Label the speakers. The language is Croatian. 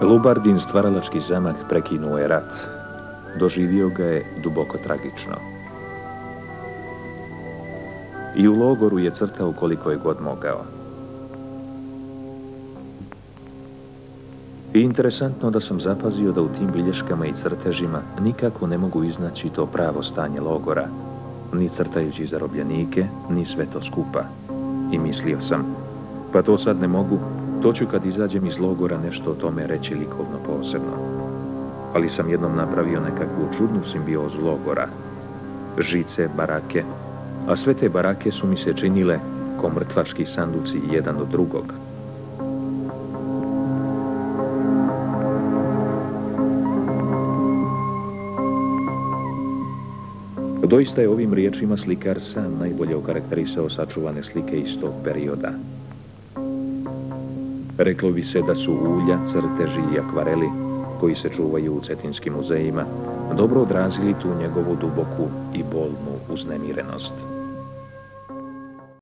Speaker 1: Lubardin stvaralački zamah prekinuo je rat. Doživio ga je duboko tragično. I u logoru je crtao koliko je god mogao. I interesantno da sam zapazio da u tim bilješkama i crtežima nikako ne mogu iznaći to pravo stanje logora, ni crtajući zarobljenike, ni sve to skupa. I mislio sam, pa to sad ne mogu, to ću kad izađem iz logora nešto o tome reći likovno posebno. Ali sam jednom napravio nekakvu čudnu simbiozu logora. Žice, barake, a sve te barake su mi se činile ko mrtvački sanduci jedan od drugog. Doista je ovim riječima slikar sam najbolje okarakterisao sačuvane slike iz tog perioda. Reklo bi se da su ulja, crteži i akvareli, koji se čuvaju u cetinskim muzejima, dobro odrazili tu njegovu duboku i bolnu uznemirenost.